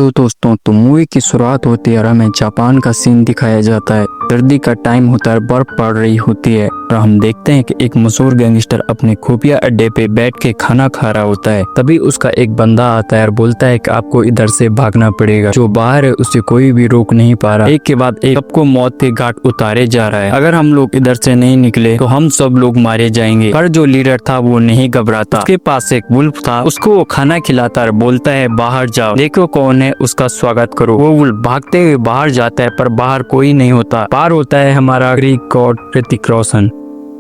Hello दोस्तों, तो movie की शुरुआत होती है और हमें जापान का सीन दिखाया जाता है। सर्दी का टाइम होता है, बर्फ पड़ रही होती है और हम देखते हैं कि एक मशहूर गैंगस्टर अपने खुफिया अड्डे पे बैठ के खाना खा रहा होता है। तभी उसका एक बंदा आता है और बोलता है कि आपको इधर से भागना पड़ेगा। जो बाहर है उसे कोई भी रोक नहीं पा रहा। एक के बाद एक सबको मौत के घाट उतारे जा रहा है। अगर हम लोग इधर से नहीं निकले तो हम सब लोग मारे जाएंगे। पर जो लीडर था वो नहीं घबराता। उसके पास एक वुल्फ था, उसको वो खाना खिलाता और बोलता है बाहर जाओ, देखो कौन है, उसका स्वागत करो। वो वुल्फ भागते हुए बाहर जाता है पर बाहर कोई नहीं होता। बाहर होता है हमारा ग्रीक गॉड ऋतिक रोशन।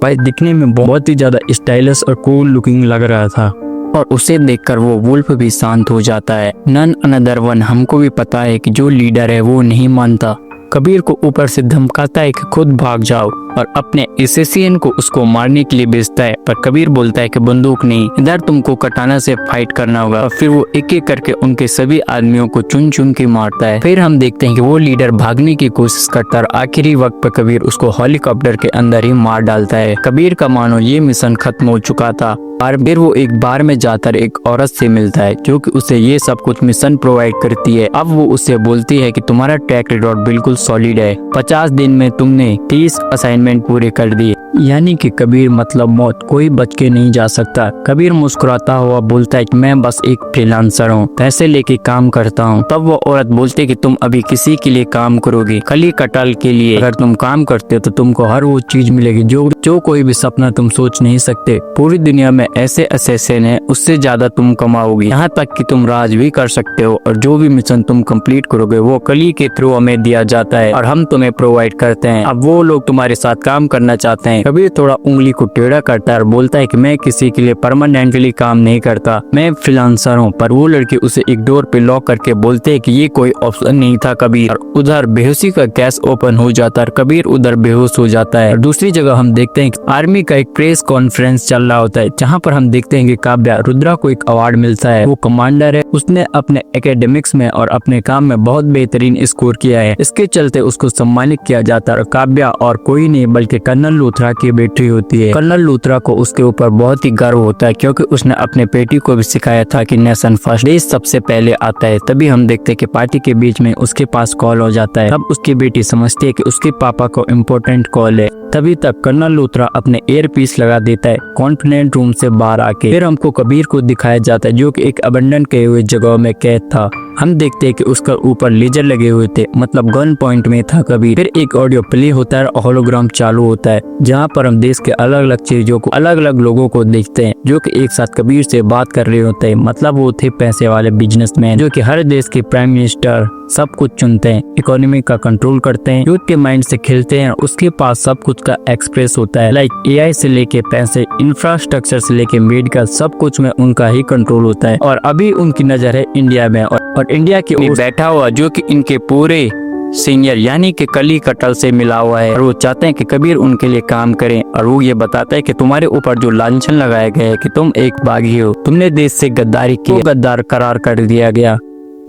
भाई दिखने में बहुत ही ज्यादा स्टाइलिश और कूल लुकिंग लग रहा था और उसे देखकर वो वुल्फ भी शांत हो जाता है। नन अनदर वन, हमको भी पता है कि जो लीडर है वो नहीं मानता। कबीर को ऊपर से धमकाता है कि खुद भाग जाओ और अपने एसोसिएशन को उसको मारने के लिए भेजता है। पर कबीर बोलता है कि बंदूक नहीं, इधर तुमको कटाना से फाइट करना होगा। और फिर वो एक एक करके उनके सभी आदमियों को चुन चुन के मारता है। फिर हम देखते हैं कि वो लीडर भागने की कोशिश करता है और आखिरी वक्त पर कबीर उसको हेलीकॉप्टर के अंदर ही मार डालता है। कबीर का मानो ये मिशन खत्म हो चुका था और फिर वो एक बार में जाकर एक औरत से मिलता है जो कि उसे ये सब कुछ मिशन प्रोवाइड करती है। अब वो उससे बोलती है कि तुम्हारा ट्रैक रिकॉर्ड बिल्कुल सॉलिड है, 50 दिन में तुमने 30 असाइनमेंट पूरे कर दिए। यानी कि कबीर मतलब मौत, कोई बच के नहीं जा सकता। कबीर मुस्कुराता हुआ बोलता है कि मैं बस एक फ्रीलांसर हूँ, पैसे लेके काम करता हूँ। तब वो औरत बोलती है कि तुम अभी किसी के लिए काम करोगे, खली कटल के लिए। अगर तुम काम करते हो तो तुमको हर वो चीज मिलेगी जो कोई भी सपना तुम सोच नहीं सकते। पूरी दुनिया में ऐसे असैसिन है, उससे ज्यादा तुम कमाओगे। यहाँ तक कि तुम राज भी कर सकते हो और जो भी मिशन तुम कंप्लीट करोगे वो कली के थ्रू हमें दिया जाता है और हम तुम्हें प्रोवाइड करते हैं। अब वो लोग तुम्हारे साथ काम करना चाहते हैं। कबीर थोड़ा उंगली को टेढ़ा करता है और बोलता है कि मैं किसी के लिए परमानेंटली काम नहीं करता, मैं फ्रीलांसर हूँ। पर वो लड़के उसे एक डोर पे लॉक करके बोलते हैं कि ये कोई ऑप्शन नहीं था कबीर। और उधर बेहोशी का गैस ओपन हो जाता है, कबीर उधर बेहोश हो जाता है। और दूसरी जगह हम देखते हैं कि आर्मी का एक प्रेस कॉन्फ्रेंस चल रहा होता है जहाँ पर हम देखते हैं कि काव्या रुद्रा को एक अवार्ड मिलता है। वो कमांडर है, उसने अपने एकेडमिक्स में और अपने काम में बहुत बेहतरीन स्कोर किया है। इसके चलते उसको सम्मानित किया जाता है। काव्या और कोई नहीं बल्कि कर्नल लूथरा की बेटी होती है। कर्नल लूथरा को उसके ऊपर बहुत ही गर्व होता है क्योंकि उसने अपने बेटी को भी सिखाया था कि नेशन फर्स्ट, देश सबसे पहले आता है। तभी हम देखते हैं कि पार्टी के बीच में उसके पास कॉल हो जाता है। तब उसकी बेटी समझती है कि उसके पापा को इम्पोर्टेंट कॉल है। तभी तक कर्नल लूथरा अपने एयर पीस लगा देता है कॉन्फिडेंट रूम से बाहर आके। फिर हमको कबीर को दिखाया जाता है जो कि एक अबंडन किए हुए जगह में कैद था। हम देखते हैं कि उसका ऊपर लेजर लगे हुए थे, मतलब गन पॉइंट में था कबीर। फिर एक ऑडियो प्ले होता है और होलोग्राम चालू होता है जहाँ पर हम देश के अलग अलग चीजों को, अलग अलग लोगों को देखते हैं जो कि एक साथ कबीर से बात कर रहे होते हैं। मतलब वो थे पैसे वाले बिजनेसमैन जो कि हर देश के प्राइम मिनिस्टर सब कुछ चुनते हैं, इकोनॉमी का कंट्रोल करते हैं, यूथ के माइंड से खेलते हैं। उसके पास सब कुछ का एक्सप्रेस होता है, लाइक एआई से लेके पैसे, इंफ्रास्ट्रक्चर से लेके मेडिकल, सब कुछ में उनका ही कंट्रोल होता है। और अभी उनकी नजर है इंडिया में और इंडिया के ऊपर बैठा हुआ जो कि इनके पूरे सीनियर यानी कि कली कटल से मिला हुआ है। और वो चाहते हैं कि कबीर उनके लिए काम करें और वो ये बताता है कि तुम्हारे ऊपर जो लांछन लगाया गया है कि तुम एक बागी हो, तुमने देश से गद्दारी की, गद्दार करार कर दिया गया,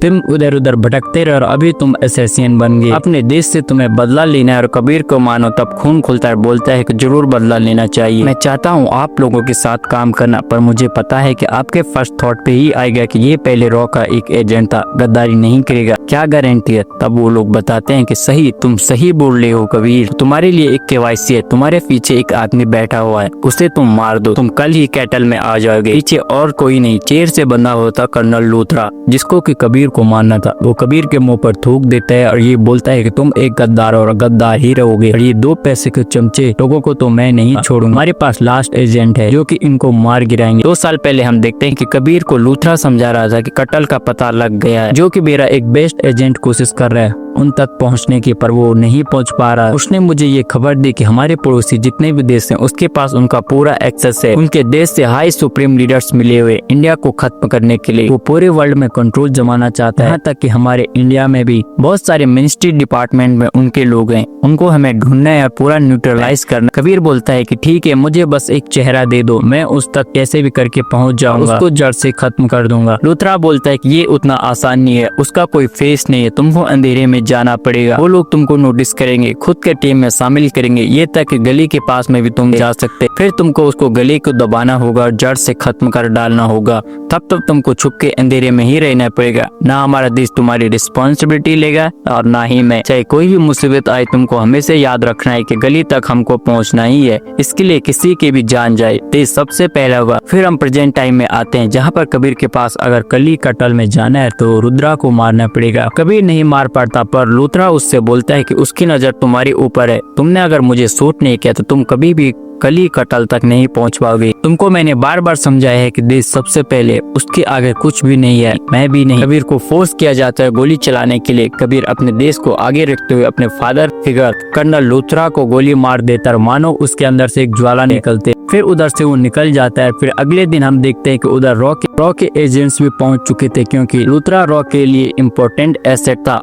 तुम उधर उधर भटकते रहे और अभी तुम असैसिन बन गए। अपने देश से तुम्हें बदला लेना है। और कबीर को मानो तब खून खुलता है, बोलता है कि जरूर बदला लेना चाहिए। मैं चाहता हूँ आप लोगों के साथ काम करना, पर मुझे पता है कि आपके फर्स्ट थॉट पे ही आएगा कि ये पहले रॉ का एक एजेंट था, गद्दारी नहीं करेगा, क्या गारंटी है। तब वो लोग बताते हैं कि सही, तुम सही बोल रहे हो कबीर, तुम्हारे लिए एक केवाईसी है, तुम्हारे पीछे एक आदमी बैठा हुआ है, उसे तुम मार दो, तुम कल ही कैटल में आ जाओगे। पीछे और कोई नहीं, चेयर से बंधा होता कर्नल लूथरा जिसको कि कबीर को मारना था। वो कबीर के मुंह पर थूक देता है और ये बोलता है कि तुम एक गद्दार और गद्दार ही रहोगे और ये दो पैसे के चमचे लोगों को तो मैं नहीं छोड़ूंगा। हमारे पास लास्ट एजेंट है जो कि इनको मार गिराएंगे। 2 साल पहले हम देखते हैं कि कबीर को लूथरा समझा रहा था कि कटल का पता लग गया है, जो कि मेरा एक बेस्ट एजेंट कोशिश कर रहा है उन तक पहुंचने की, पर वो नहीं पहुंच पा रहा। उसने मुझे ये खबर दी कि हमारे पड़ोसी जितने भी देश हैं उसके पास उनका पूरा एक्सेस है। उनके देश से हाई सुप्रीम लीडर्स मिले हुए इंडिया को खत्म करने के लिए। वो पूरे वर्ल्ड में कंट्रोल जमाना चाहता है, यहाँ तक कि हमारे इंडिया में भी बहुत सारे मिनिस्ट्री डिपार्टमेंट में उनके लोग हैं, उनको हमें ढूंढना है और पूरा न्यूट्रलाइज करना। कबीर बोलता है कि ठीक है, मुझे बस एक चेहरा दे दो, मैं उस तक कैसे भी करके पहुंच जाऊंगा, उसको जड़ से खत्म कर दूंगा। लूथरा बोलता है कि ये उतना आसान नहीं है, उसका कोई फेस नहीं है, तुमको अंधेरे में में जाना पड़ेगा, वो लोग तुमको नोटिस करेंगे, खुद के टीम में शामिल करेंगे, ये तक गली के पास में भी तुम जा सकते। फिर तुमको उसको गली को दबाना होगा, जड़ से खत्म कर डालना होगा। तब तुमको छुप के अंधेरे में ही रहना पड़ेगा। ना हमारा देश तुम्हारी रिस्पॉन्सिबिलिटी लेगा और ना ही मैं। चाहे कोई भी मुसीबत आए, तुमको हमेशा याद रखना है कि गली तक हमको पहुंचना ही है। इसके लिए किसी की भी जान जाए, देश सबसे पहला होगा। फिर हम प्रेजेंट टाइम में आते हैं, जहाँ पर कबीर के पास अगर कली कटल में जाना है तो रुद्रा को मारना पड़ेगा। कबीर नहीं मार पाता, पर लूथरा उससे बोलता है कि उसकी नजर तुम्हारी ऊपर है। तुमने अगर मुझे शूट नहीं किया तो तुम कभी भी कली कटल तक नहीं पहुंच पाओगे। तुमको मैंने बार बार समझाया है कि देश सबसे पहले, उसके आगे कुछ भी नहीं है, मैं भी नहीं। कबीर को फोर्स किया जाता है गोली चलाने के लिए। कबीर अपने देश को आगे रखते हुए अपने फादर फिगर कर्नल लूथरा को गोली मार देता है, मानो उसके अंदर से एक ज्वाला निकलते। फिर उधर से वो निकल जाता है। फिर अगले दिन हम देखते हैं कि उधर रॉ के एजेंट्स भी पहुंच चुके थे, क्योंकि लूथरा रॉ के लिए इम्पोर्टेंट एसेट था।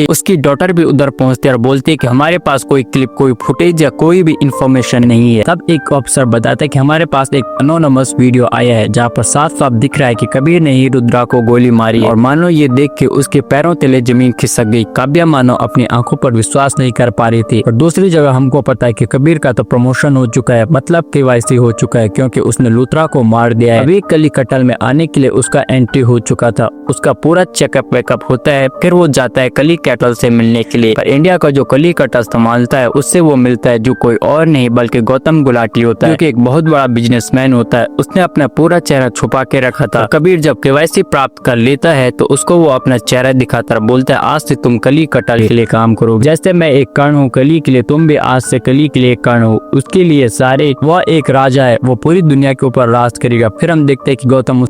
उसकी डॉटर भी उधर पहुंचती है और बोलती है कि हमारे पास कोई क्लिप, कोई फुटेज या कोई भी इंफॉर्मेशन नहीं है। तब एक ऑफिसर बताता है कि हमारे पास एक अनोनिमस वीडियो आया है, जहाँ पर साफ साफ दिख रहा है कि कबीर ने ही रुद्रा को गोली मारी। और मानो ये देख के उसके पैरों तले जमीन खिसक गई। काव्या मानो अपनी आंखों पर विश्वास नहीं कर पा रही थी। और दूसरी जगह हमको पता है कि कबीर का तो प्रमोशन हो चुका है, मतलब KYC हो चुका है, क्योंकि उसने लूथरा को मार दिया है। अभी कली कटल में आने के लिए उसका एंट्री हो चुका था। उसका पूरा चेकअप वेकअप होता है। फिर वो जाता है कली कैटल से मिलने के लिए। पर इंडिया का जो कली कटल संभालता है, उससे वो मिलता है जो कोई और नहीं बल्कि गौतम गुलाटी होता है, जो कि एक बहुत बड़ा बिजनेसमैन होता है। उसने अपना पूरा चेहरा छुपा के रखा था। कबीर जब KYC प्राप्त कर लेता है तो उसको वो अपना चेहरा दिखाता है, बोलता है आज से तुम कली कटल के लिए काम करो। जैसे मैं एक कर्ण हूँ कली के लिए, तुम भी आज से कली के लिए कर्ण हो। उसके लिए सारे, वह एक राजा है, वो पूरी दुनिया के ऊपर राज करेगा। फिर हम देखते हैं कि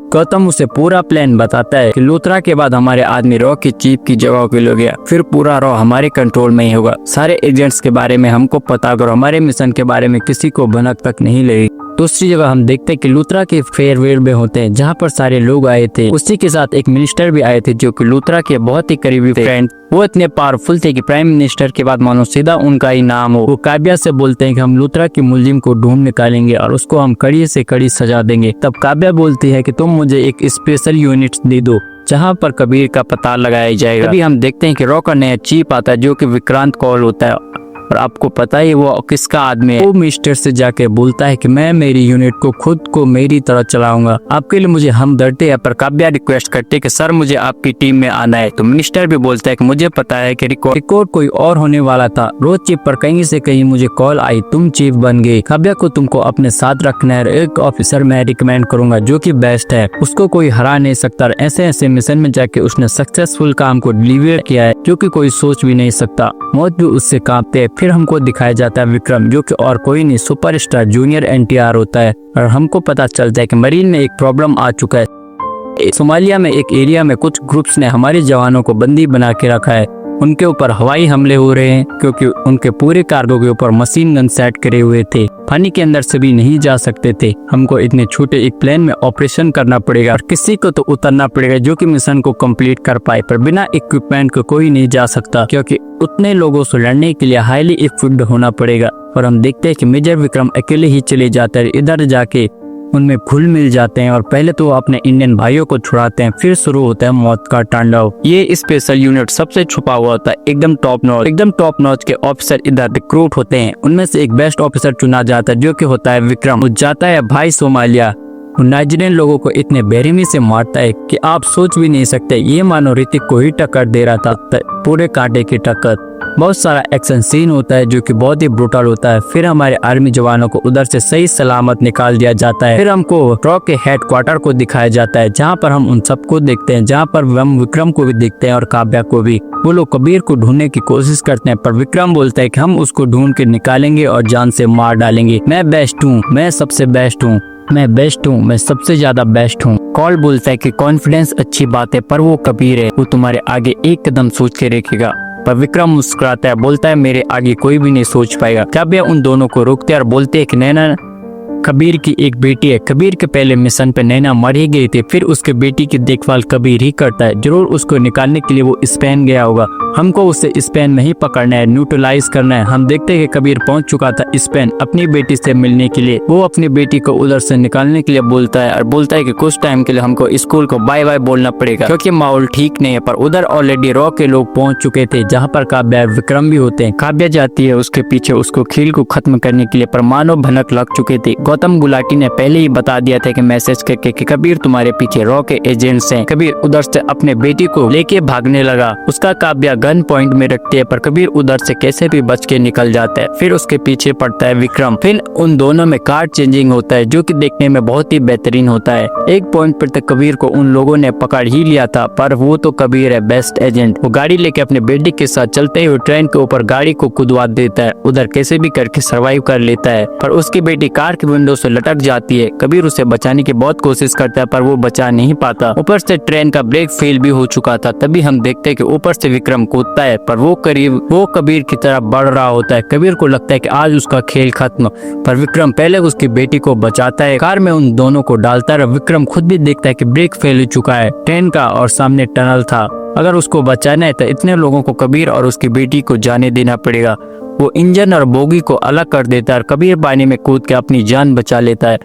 गौतम उसे पूरा प्लान बताता है कि लूथरा के बाद हमारे आदमी रॉ की चीफ की जगह पे ले गया। फिर पूरा रॉ हमारे कंट्रोल में ही होगा। सारे एजेंट्स के बारे में हमको पता करो, हमारे मिशन के बारे में किसी को भनक तक नहीं लगी। दूसरी जगह हम देखते हैं कि लूथरा के फेयरवेल में होते हैं, जहाँ पर सारे लोग आए थे। उसी के साथ एक मिनिस्टर भी आए थे, जो कि लूथरा के बहुत ही करीबी फ्रेंड। वो इतने पावरफुल थे कि प्राइम मिनिस्टर के बाद मानो सीधा उनका ही नाम हो। वो काव्या से बोलते हैं कि हम लूथरा की मुलजिम को ढूंढ निकालेंगे और उसको हम कड़ी से कड़ी सजा देंगे। तब काव्या बोलती है कि तुम मुझे एक स्पेशल यूनिट दे दो, जहाँ पर कबीर का पता लगाया जाएगा। तभी हम देखते हैं कि रॉ का नया चीफ आता है, जो कि विक्रांत कौल होता है। और आपको पता है वो किसका आदमी है। वो मिनिस्टर से जाके बोलता है कि मैं मेरी यूनिट को खुद को मेरी तरह चलाऊंगा, आपके लिए मुझे हमदर्दी है। पर काव्या रिक्वेस्ट करते है कि सर मुझे आपकी टीम में आना है। तो मिनिस्टर भी बोलता है कि मुझे पता है कि रिकॉर्ड कोई और होने वाला था, रोज चीफ, पर कहीं से कहीं मुझे कॉल आई, तुम चीफ बन गए। काव्या को तुमको अपने साथ रखना है। एक ऑफिसर मैं रिकमेंड करूंगा जो कि बेस्ट है, उसको कोई हरा नहीं सकता। ऐसे ऐसे मिशन में जाके उसने सक्सेसफुल काम को डिलीवर किया है, जो कि कोई सोच भी नहीं सकता। मौत भी उससे कांपते है। फिर हमको दिखाया जाता है विक्रम, जो कि और कोई नहीं, सुपरस्टार जूनियर NTR होता है। और हमको पता चलता है कि मरीन में एक प्रॉब्लम आ चुका है। सोमालिया में एक एरिया में कुछ ग्रुप्स ने हमारे जवानों को बंदी बना के रखा है। उनके ऊपर हवाई हमले हो रहे हैं, क्योंकि उनके पूरे कार्गो के ऊपर मशीन गन सेट करे हुए थे। पानी के अंदर से भी नहीं जा सकते थे। हमको इतने छोटे एक प्लेन में ऑपरेशन करना पड़ेगा और किसी को तो उतरना पड़ेगा जो कि मिशन को कंप्लीट कर पाए। पर बिना इक्विपमेंट को कोई नहीं जा सकता, क्योंकि उतने लोगों से लड़ने के लिए हाईली इक्विप्ड होना पड़ेगा। और हम देखते हैं कि मेजर विक्रम अकेले ही चले जाते हैं, इधर जाके उनमें घुल मिल जाते हैं। और पहले तो वो अपने इंडियन भाइयों को छुड़ाते हैं, फिर शुरू होता है मौत का तांडव। ये स्पेशल यूनिट सबसे छुपा हुआ होता है, एकदम टॉप नॉच के ऑफिसर इधर रिक्रूट होते हैं। उनमें से एक बेस्ट ऑफिसर चुना जाता है, जो कि होता है विक्रम। वो जाता है भाई सोमालिया, नाइजीरियन लोगों को इतने बेरहमी से मारता है कि आप सोच भी नहीं सकते। ये मानो ऋतिक को ही टक्कर दे रहा था, पूरे कांटे की टक्कर। बहुत सारा एक्शन सीन होता है जो कि बहुत ही ब्रूटल होता है। फिर हमारे आर्मी जवानों को उधर से सही सलामत निकाल दिया जाता है। फिर हमको रॉ के हेडक्वार्टर को दिखाया जाता है, जहाँ पर हम उन सबको देखते हैं, जहाँ पर हम विक्रम को भी देखते हैं और काव्या को भी। वो लोग कबीर को ढूंढने की कोशिश करते हैं, पर विक्रम बोलता है कि हम उसको ढूंढ के निकालेंगे और जान से मार डालेंगे। मैं बेस्ट हूँ, मैं सबसे बेस्ट हूँ, मैं बेस्ट हूँ, मैं सबसे ज्यादा बेस्ट हूँ। कॉल बोलता है कि कॉन्फिडेंस अच्छी बात है, पर वो कबीर है, वो तुम्हारे आगे एक कदम सोच के रखेगा। पर विक्रम मुस्कुराता है, बोलता है मेरे आगे कोई भी नहीं सोच पाएगा। काव्या उन दोनों को रोकते और बोलते है कि नैना कबीर की एक बेटी है। कबीर के पहले मिशन पे नैना मर ही गई थी, फिर उसके बेटी की देखभाल कबीर ही करता है। जरूर उसको निकालने के लिए वो स्पेन गया होगा। हमको उसे स्पेन में ही पकड़ना है, न्यूट्रलाइज करना है। हम देखते हैं कि कबीर पहुंच चुका था स्पेन अपनी बेटी से मिलने के लिए। वो अपनी बेटी को उधर से निकालने के लिए बोलता है और बोलता है कि कुछ टाइम के लिए हमको स्कूल को बाय बाय बोलना पड़ेगा क्योंकि माहौल ठीक नहीं है। पर उधर ऑलरेडी रॉ के लोग पहुंच चुके थे जहाँ पर काव्या विक्रम भी होते हैं। काव्या जाती है उसके पीछे उसको खेल को खत्म करने के लिए, पर मानो भनक लग चुके थे। गौतम गुलाटी ने पहले ही बता दिया था कि मैसेज करके कि कबीर तुम्हारे पीछे रॉ के एजेंट्स हैं। कबीर उधर से अपने बेटी को लेके भागने लगा। उसका काव्या गन पॉइंट में रखती है, पर कबीर उधर से कैसे भी बच के निकल जाता है। फिर उसके पीछे पड़ता है विक्रम। फिर उन दोनों में कार्ड चेंजिंग होता है जो कि देखने में बहुत ही बेहतरीन होता है। एक पॉइंट पर तक कबीर को उन लोगों ने पकड़ ही लिया था, पर वो तो कबीर है बेस्ट एजेंट। वो गाड़ी लेके अपने बेटी के साथ चलते हुए ट्रेन के ऊपर गाड़ी को कुदवा देता है। उधर कैसे भी करके सर्वाइव कर लेता है, पर उसकी बेटी कार की विंडो से लटक जाती है। कबीर उसे बचाने की बहुत कोशिश करता है पर वो बचा नहीं पाता। ऊपर से ट्रेन का ब्रेक फेल भी हो चुका था। तभी हम देखते हैं कि ऊपर से विक्रम कूदता है, पर वो कबीर की तरफ बढ़ रहा होता है। कबीर को लगता है कि आज उसका खेल खत्म, पर विक्रम पहले उसकी बेटी को बचाता है। कार में उन दोनों को डालता है। विक्रम खुद भी देखता है कि ब्रेक फेल हो चुका है ट्रेन का और सामने टनल था। अगर उसको बचाना है तो इतने लोगों को कबीर और उसकी बेटी को जाने देना पड़ेगा। वो इंजन और बोगी को अलग कर देता है और कबीर पानी में कूद के अपनी जान बचा लेता है।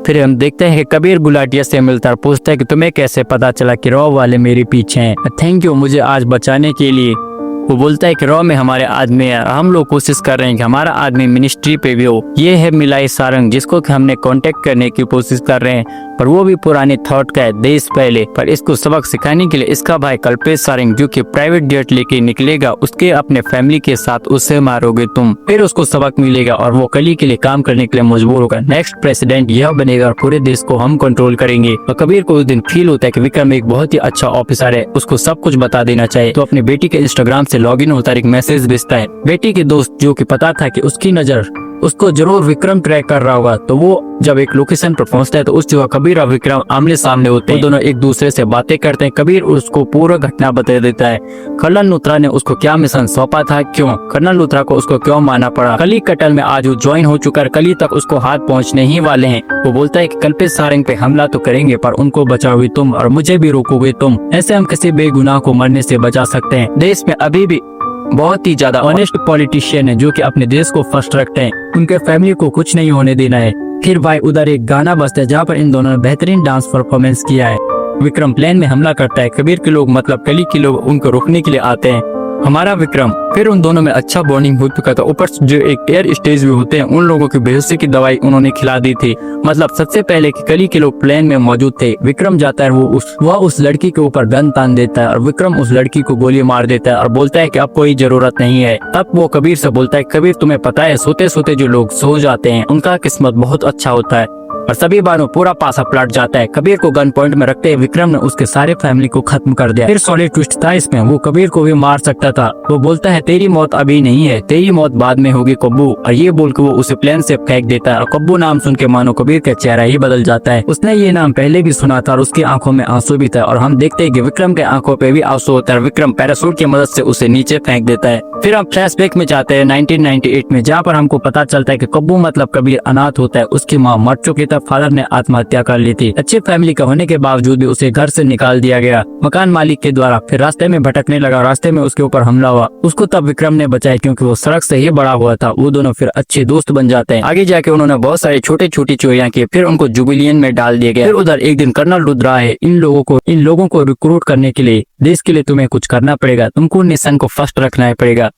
फिर हम देखते हैं कि कबीर गुलाटिया से मिलता है, पूछता है कि तुम्हें कैसे पता चला कि रॉ वाले मेरे पीछे हैं। थैंक यू मुझे आज बचाने के लिए। वो बोलता है कि रॉ में हमारे आदमी है, हम लोग कोशिश कर रहे हैं कि हमारा आदमी मिनिस्ट्री पे भी हो। ये है मिलाई सारंग जिसको कि हमने कांटेक्ट करने की कोशिश कर रहे हैं, पर वो भी पुराने थॉट का है देश पहले। पर इसको सबक सिखाने के लिए इसका भाई कल्पेश सारंग जो कि प्राइवेट जेट लेके निकलेगा, उसके अपने फैमिली के साथ उसे मारोगे तुम। फिर उसको सबक मिलेगा और वो कली के लिए काम करने के लिए मजबूर होगा। नेक्स्ट प्रेसिडेंट यह बनेगा और पूरे देश को हम कंट्रोल करेंगे। और कबीर को उस दिन फील होता है कि विक्रम एक बहुत ही अच्छा ऑफिसर है, उसको सब कुछ बता देना चाहिए। तो अपनी बेटी के इंस्टाग्राम से लॉगिन होता है, एक मैसेज भेजता है। बेटी के दोस्त जो कि पता था कि उसकी नजर उसको जरूर विक्रम ट्रैक कर रहा होगा, तो वो जब एक लोकेशन पर पहुंचता है तो उस जगह कबीर और विक्रम आमने सामने होते हैं। वो दोनों एक दूसरे से बातें करते हैं। कबीर उसको पूरा घटना बता देता है। कर्नल लूथरा ने उसको क्या मिशन सौंपा था, क्यों कर्नल लूथरा को उसको क्यों मारना पड़ा। कली कटल में आज वो ज्वाइन हो चुका है, कली तक उसको हाथ पहुंचने ही वाले हैं। वो बोलता है कि कल्पेश सारंग पे हमला तो करेंगे पर उनको बचाओगे तुम और मुझे भी रोकोगे तुम। ऐसे हम किसी बेगुनाह को मरने से बचा सकते हैं। देश में अभी भी बहुत ही ज्यादा ऑनेस्ट पॉलिटिशियन है जो कि अपने देश को फर्स्ट रखते हैं, उनके फैमिली को कुछ नहीं होने देना है। फिर भाई उधर एक गाना बजता है जहाँ पर इन दोनों ने बेहतरीन डांस परफॉर्मेंस किया है। विक्रम प्लेन में हमला करता है। कबीर के लोग मतलब कली के लोग उनको रोकने के लिए आते हैं। हमारा विक्रम फिर उन दोनों में अच्छा बॉन्डिंग हो चुका था। ऊपर जो एक एयर स्टेज भी होते हैं उन लोगों की बेहोशी की दवाई उन्होंने खिला दी थी। मतलब सबसे पहले कि कली के लोग प्लेन में मौजूद थे। विक्रम जाता है, वह उस लड़की के ऊपर गन तान देता है और विक्रम उस लड़की को गोली मार देता है और बोलता है कि अब कोई जरूरत नहीं है। तब वो कबीर से बोलता है, कबीर तुम्हें पता है सोते सोते जो लोग सो जाते हैं उनका किस्मत बहुत अच्छा होता है। और सभी बारों पूरा पासा पलट जाता है। कबीर को गन पॉइंट में रखते हुए विक्रम ने उसके सारे फैमिली को खत्म कर दिया। फिर सॉलिड ट्विस्ट था इसमें, वो कबीर को भी मार सकता था। वो बोलता है तेरी मौत अभी नहीं है, तेरी मौत बाद में होगी कब्बू। और ये बोल के वो उसे प्लेन से फेंक देता है और कब्बू नाम सुन के मानो कबीर का चेहरा ही बदल जाता है। उसने ये नाम पहले भी सुना था और उसकी आंखों में आंसू भी था। और हम देखते हैं कि विक्रम के आंखों पे भी आंसू होता है। विक्रम पैराशूट की मदद से उसे नीचे फेंक देता है। फिर हम फ्लैशबैक में जाते हैं 1998 में, जहाँ पर हमको पता चलता है कि कब्बू मतलब कबीर अनाथ होता है। उसकी माँ मर चुकी थी, फादर ने आत्महत्या कर ली थी। अच्छी फैमिली का होने के बावजूद भी उसे घर से निकाल दिया गया मकान मालिक के द्वारा। फिर रास्ते में भटकने लगा, रास्ते में उसके ऊपर हमला हुआ। उसको तब विक्रम ने बचाया क्योंकि वो सड़क से ही बड़ा हुआ था। वो दोनों फिर अच्छे दोस्त बन जाते हैं। आगे जाके उन्होंने बहुत सारी छोटी छोटी चोरियां की, फिर उनको जुबिलियन में डाल दिया गया। फिर उधर एक दिन कर्नल लूथरा है, इन लोगों को रिक्रूट करने के लिए देश के लिए तुम्हें कुछ करना पड़ेगा, तुमको नेशन को फर्स्ट रखना पड़ेगा।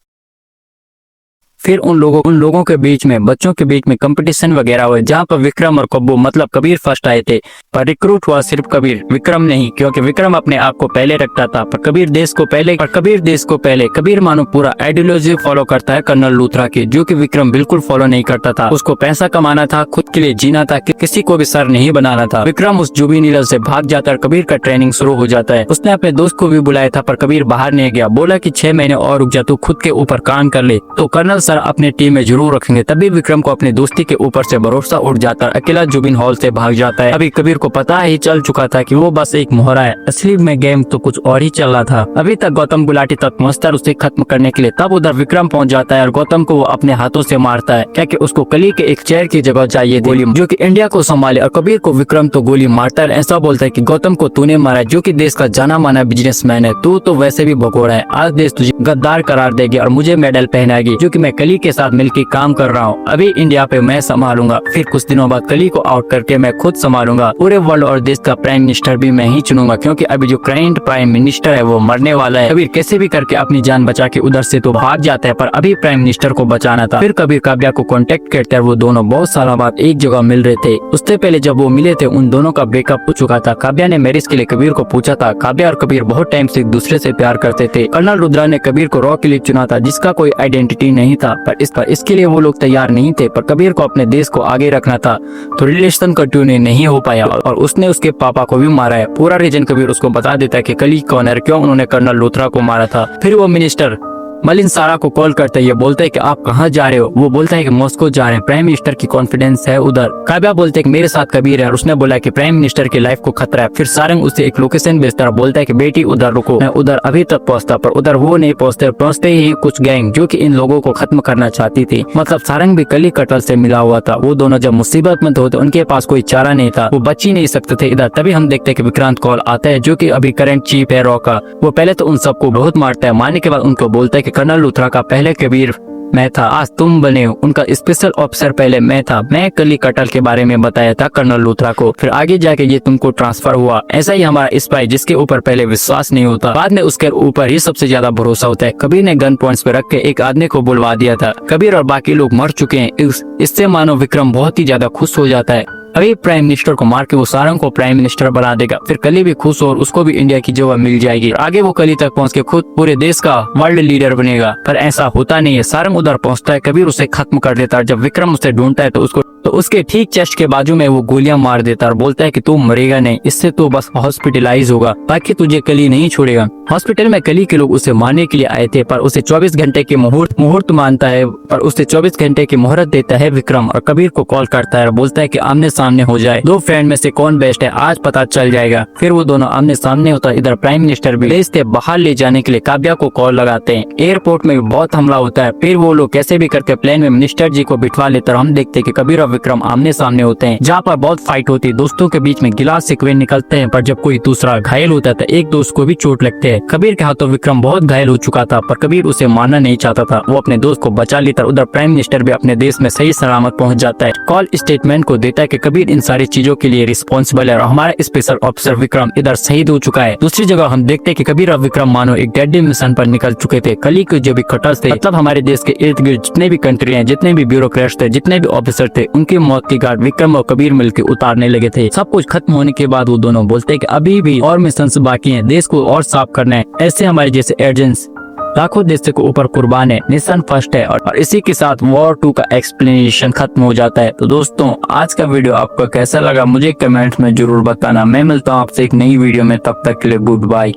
फिर उन लोगों के बीच में बच्चों के बीच में कंपटीशन वगैरह हुए जहाँ पर विक्रम और कब्बू मतलब कबीर फर्स्ट आए थे। पर रिक्रूट हुआ सिर्फ कबीर, विक्रम नहीं, क्योंकि विक्रम अपने आप को पहले रखता था। पर कबीर देश को पहले कबीर मानो पूरा आइडियोलॉजी फॉलो करता है कर्नल लूथरा की, जो कि विक्रम बिल्कुल फॉलो नहीं करता था। उसको पैसा कमाना था, खुद के लिए जीना था, किसी को भी सर नहीं बनाना था। विक्रम उस जुबिनियल से भाग जाता है। कबीर का ट्रेनिंग शुरू हो जाता है। उसने अपने दोस्त को भी बुलाया था पर कबीर बाहर नहीं गया। बोला कि 6 महीने और रुक जा, तू खुद के ऊपर काम कर ले। तो कर्नल सर अपने टीम में जरूर रखेंगे। तभी विक्रम को अपनी दोस्ती के ऊपर से भरोसा उठ जाता है। अकेला जुबिन हॉल से भाग जाता है। अभी कबीर को पता ही चल चुका था कि वो बस एक मोहरा है, असली में गेम तो कुछ और ही चल रहा था। अभी तक गौतम गुलाटी तक पहुंचता है उसे खत्म करने के लिए। तब उधर विक्रम पहुंच जाता है और गौतम को वो अपने हाथों से मारता है, क्या कि उसको कली के एक चेयर की जगह चाहिए गोली जो कि इंडिया को संभाले। और कबीर को विक्रम तो गोली मारता है, ऐसा बोलता है कि गौतम को तूने मारा है, जो कि देश का जाना माना बिजनेसमैन है। तू तो वैसे भी भगोड़ा है, आज देश तुझे गद्दार करार देगी और मुझे मेडल पहनाएगी, जो कि मैं कली के साथ मिलकर काम कर रहा हूँ। अभी इंडिया पे मैं संभालूंगा, फिर कुछ दिनों बाद कली को आउट करके मैं खुद संभालूंगा। पूरे वर्ल्ड और देश का प्राइम मिनिस्टर भी मैं ही चुनूंगा, क्योंकि अभी जो करंट प्राइम मिनिस्टर है वो मरने वाला है। कबीर कैसे भी करके अपनी जान बचा के उधर से तो भाग जाता है, पर अभी प्राइम मिनिस्टर को बचाना था। फिर कबीर काव्या को कांटेक्ट करते हैं, वो दोनों बहुत सालों बाद एक जगह मिल रहे थे। उससे पहले जब वो मिले थे उन दोनों का ब्रेकअप हो चुका था। काव्या ने मैरिज के लिए कबीर को पूछा था। काव्या और कबीर बहुत टाइम से एक दूसरे से प्यार करते थे। कर्नल रुद्रा ने कबीर को रॉ के लिए चुना था, जिसका कोई आइडेंटिटी नहीं था, पर इसके लिए वो लोग तैयार नहीं थे। पर कबीर को अपने देश को आगे रखना था, तो रिलेशन कंटिन्यू नहीं हो पाया और उसने उसके पापा को भी मारा है। पूरा रीजन कबीर उसको बता देता है कि कली कौन है, क्यों उन्होंने कर्नल लूथरा को मारा था। फिर वो मिनिस्टर मलिन सारा को कॉल करते हैं, ये बोलते हैं कि आप कहाँ जा रहे हो। वो बोलता है कि मॉस्को जा रहे हैं, प्राइम मिनिस्टर की कॉन्फिडेंस है उधर। काव्या बोलते हैं कि मेरे साथ कबीर है और उसने बोला कि प्राइम मिनिस्टर की लाइफ को खतरा है। फिर सारंग उसे एक लोकेशन भेजता है, बोलता है कि बेटी उधर रुको, मैं उधर अभी तक पहुंचता, पर उधर वो नहीं पहुंचते ही कुछ गैंग जो कि इन लोगों को खत्म करना चाहती थी। मतलब सारंग भी कली कटल से मिला हुआ था। वो दोनों जब मुसीबत में होते उनके पास कोई चारा नहीं था, वो बच ही नहीं सकते थे इधर। तभी हम देखते हैं कि विक्रांत कॉल आता है, जो कि अभी करंट चीफ है रॉ का। वो पहले तो उन सबको बहुत मारता है, मारने के बाद उनको बोलता है कि कर्नल लूथरा का पहले कबीर मैं था, आज तुम बने हो उनका स्पेशल ऑफिसर। पहले मैं था, मैं कली कटल के बारे में बताया था कर्नल लूथरा को, फिर आगे जाके ये तुमको ट्रांसफर हुआ। ऐसा ही हमारा स्पाई जिसके ऊपर पहले विश्वास नहीं होता, बाद में उसके ऊपर ही सबसे ज्यादा भरोसा होता है। कबीर ने गन पॉइंट्स पे रख के एक आदमी को बुलवा दिया था। कबीर और बाकी लोग मर चुके हैं। इससे मानो विक्रम बहुत ही ज्यादा खुश हो जाता है। अभी प्राइम मिनिस्टर को मार के वो सारंग को प्राइम मिनिस्टर बना देगा। फिर कली भी खुश और उसको भी इंडिया की जगह मिल जाएगी। आगे वो कली तक पहुंच के खुद पूरे देश का वर्ल्ड लीडर बनेगा, पर ऐसा होता नहीं है। सारंग उधर पहुंचता है, कबीर उसे खत्म कर देता है। जब विक्रम उसे ढूंढता है तो उसके ठीक चेस्ट के बाजू में वो गोलियां मार देता है और बोलता है कि तू मरेगा नहीं, इससे तो बस हॉस्पिटलाइज होगा, बाकी तुझे कली नहीं छोड़ेगा। हॉस्पिटल में कली के लोग उसे मारने के लिए आए थे, पर उसे 24 घंटे के मुहूर्त मानता है, पर उसे 24 घंटे की मोहरत देता है विक्रम और कबीर को कॉल करता है और बोलता है कि आमने सामने हो जाए, दो फ्रेंड में से कौन बेस्ट है आज पता चल जाएगा। फिर वो दोनों आमने सामने होता है। इधर प्राइम मिनिस्टर भी देश से बाहर ले जाने के लिए काव्या को कॉल लगाते हैं। एयरपोर्ट में भी बहुत हमला होता है। फिर वो लोग कैसे भी करके प्लेन में मिनिस्टर जी को बिठवा लेते हैं। हम देखते हैं कि कबीर और विक्रम आमने सामने होते हैं, जहाँ पर बहुत फाइट होती है। दोस्तों के बीच में गिलास से क्वेन निकलते हैं, पर जब कोई दूसरा घायल होता है तो एक दोस्त को भी चोट लगती है। कबीर के हाथों विक्रम बहुत घायल हो चुका था, पर कबीर उसे मारना नहीं चाहता था। वो अपने दोस्त को बचा लेता। उधर प्राइम मिनिस्टर भी अपने देश में सही सलामत पहुंच जाता है। कॉल स्टेटमेंट को देता है कि कबीर इन सारी चीजों के लिए रिस्पॉन्सिबल है और हमारा स्पेशल ऑफिसर विक्रम इधर शहीद हो चुका है। दूसरी जगह हम देखते हैं कि कबीर और विक्रम मानो एक डेडली मिशन पर निकल चुके थे। कली के जो भी कटल थे, मतलब हमारे देश के इर्द गिर्द जितने भी कंट्री हैं, जितने भी ब्यूरोक्रेट्स थे, जितने भी ऑफिसर थे, उनकी मौत की गार्ड विक्रम और कबीर मिलकर उतारने लगे थे। सब कुछ खत्म होने के बाद वो दोनों बोलते हैं कि अभी भी और मिशन बाकी हैं, देश को और साफ करना है। ऐसे हमारे जैसे एजेंट्स लाखों देश को ऊपर कुर्बान है, मिशन फर्स्ट है। और इसी के साथ वॉर 2 का एक्सप्लेनेशन खत्म हो जाता है। तो दोस्तों आज का वीडियो आपको कैसा लगा मुझे कमेंट में जरूर बताना। मैं मिलता हूँ आपसे एक नई वीडियो में, तब तक के लिए गुड बाय।